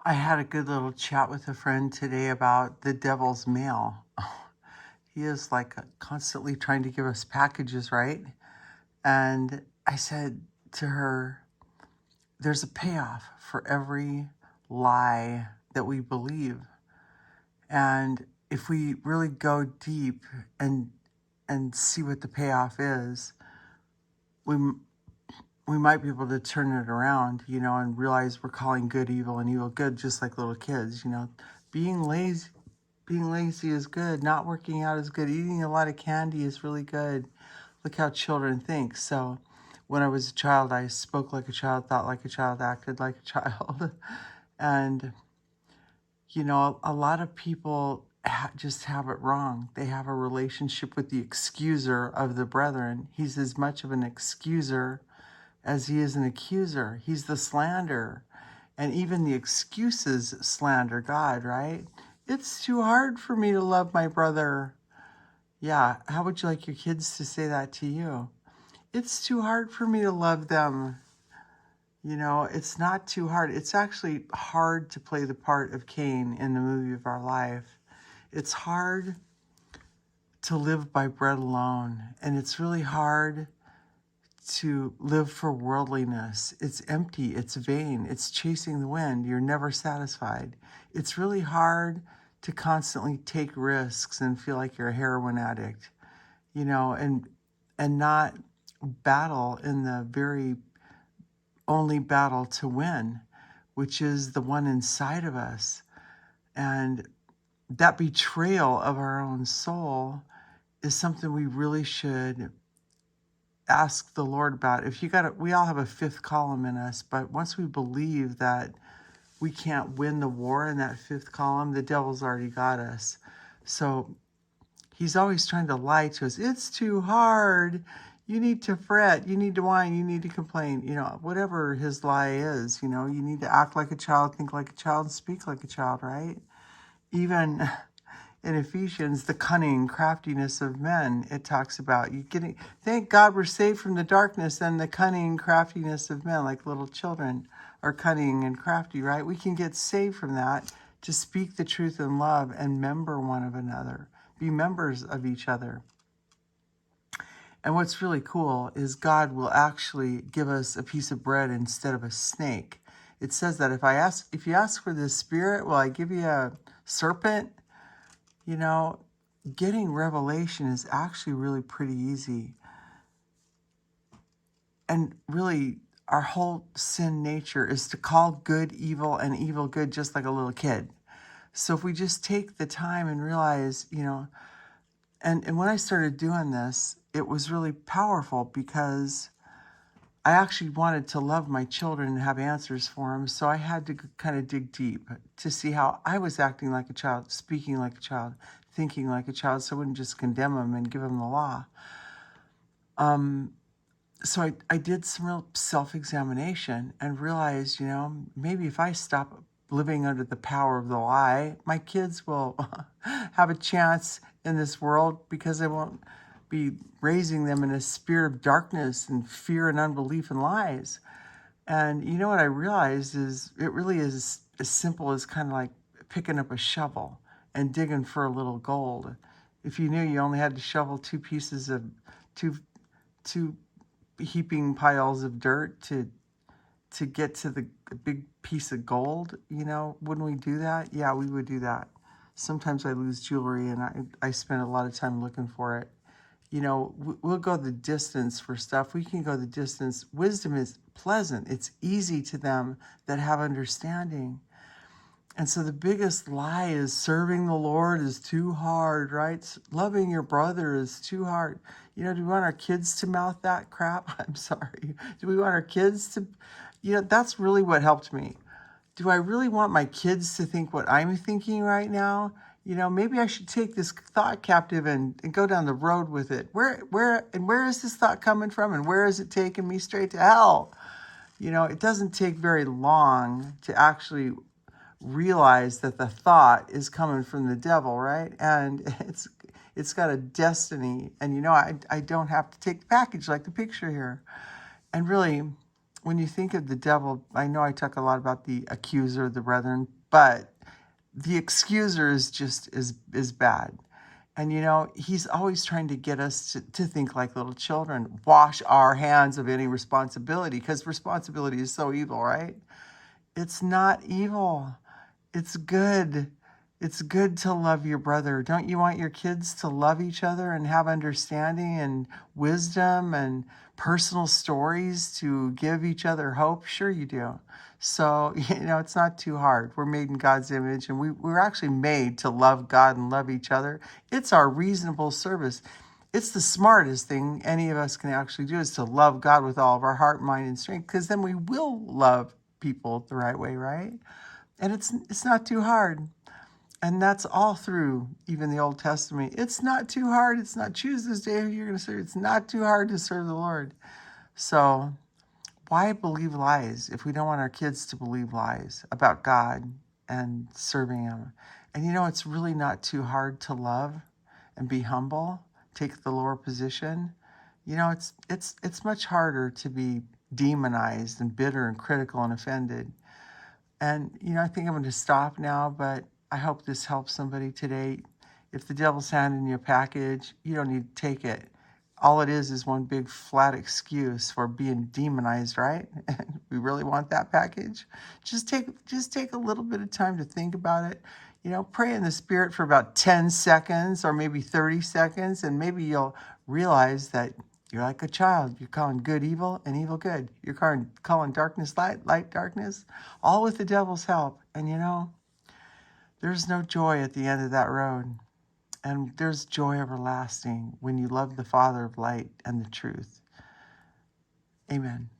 I had a good little chat with a friend today about the devil's mail. He is like constantly trying to give us packages, right? And I said to her, there's a payoff for every lie that we believe. And if we really go deep and see what the payoff is, we we might be able to turn it around, and realize we're calling good evil and evil good, just like little kids. Being lazy, being lazy is good. Not working out is good. Eating a lot of candy is really good. Look how children think. So, when I was a child, I spoke like a child, thought like a child, acted like a child, and a lot of people just have it wrong. They have a relationship with the accuser of the brethren. He's as much of an excuser as he is an accuser. He's the slanderer. And even the excuses slander God, right? It's too hard for me to love my brother. Yeah, how would you like your kids to say that to you? It's too hard for me to love them. It's not too hard. It's actually hard to play the part of Cain in the movie of our life. It's hard to live by bread alone. And it's really hard to live for worldliness. It's empty, it's vain, it's chasing the wind. You're never satisfied. It's really hard to constantly take risks and feel like you're a heroin addict, and not battle in the very only battle to win, which is the one inside of us. And that betrayal of our own soul is something we really should ask the Lord about. We all have a fifth column in us, but once we believe that we can't win the war in that fifth column, the devil's already got us. So he's always trying to lie to us. It's too hard. You need to fret. You need to whine. You need to complain. Whatever his lie is, you need to act like a child, think like a child, speak like a child, right? Even in Ephesians, the cunning craftiness of men, it talks about thank God we're saved from the darkness and the cunning craftiness of men, like little children are cunning and crafty, right? We can get saved from that to speak the truth in love and member one of another, be members of each other. And what's really cool is God will actually give us a piece of bread instead of a snake. It says that if you ask for the Spirit, will I give you a serpent? Getting revelation is actually really pretty easy. And really, our whole sin nature is to call good evil and evil good, just like a little kid. So if we just take the time and realize, and when I started doing this, it was really powerful because I actually wanted to love my children and have answers for them. So I had to kind of dig deep to see how I was acting like a child, speaking like a child, thinking like a child, so I wouldn't just condemn them and give them the law. So I did some real self-examination and realized, maybe if I stop living under the power of the lie, my kids will have a chance in this world because I won't be raising them in a spirit of darkness and fear and unbelief and lies. And what I realized is it really is as simple as kind of like picking up a shovel and digging for a little gold. If you knew you only had to shovel two heaping piles of dirt to get to the big piece of gold, wouldn't we do that? Yeah, we would do that. Sometimes I lose jewelry and I spend a lot of time looking for it. We'll go the distance for stuff. We can go the distance. Wisdom is pleasant. It's easy to them that have understanding. And so the biggest lie is serving the Lord is too hard, right? Loving your brother is too hard. Do we want our kids to mouth that crap? I'm sorry. Do we want our kids to, that's really what helped me. Do I really want my kids to think what I'm thinking right now? Maybe I should take this thought captive and go down the road with it. Where is this thought coming from? And where is it taking me straight to hell? It doesn't take very long to actually realize that the thought is coming from the devil, right? And it's got a destiny. And I don't have to take the package like the picture here. And really, when you think of the devil, I know I talk a lot about the accuser of the brethren, but the excuser is just is bad. And he's always trying to get us to think like little children, wash our hands of any responsibility, because responsibility is so evil, right? It's not evil. It's good. It's good to love your brother. Don't you want your kids to love each other and have understanding and wisdom and personal stories to give each other hope? Sure you do. So, it's not too hard. We're made in God's image, and we're actually made to love God and love each other. It's our reasonable service. It's the smartest thing any of us can actually do, is to love God with all of our heart, mind, and strength, because then we will love people the right way, right? And it's not too hard. And that's all through even the Old Testament. It's not too hard. It's not choose this day who you're going to serve. It's not too hard to serve the Lord. So why believe lies if we don't want our kids to believe lies about God and serving Him? And it's really not too hard to love and be humble, take the lower position. It's much harder to be demonized and bitter and critical and offended. And, I think I'm going to stop now, but I hope this helps somebody today. If the devil's handing you a package, you don't need to take it. All it is one big flat excuse for being demonized, right? We really want that package. Just take a little bit of time to think about it. Pray in the Spirit for about 10 seconds or maybe 30 seconds, and maybe you'll realize that you're like a child. You're calling good evil and evil good. You're calling darkness light, light darkness, all with the devil's help. And there's no joy at the end of that road. And there's joy everlasting when you love the Father of light and the truth. Amen.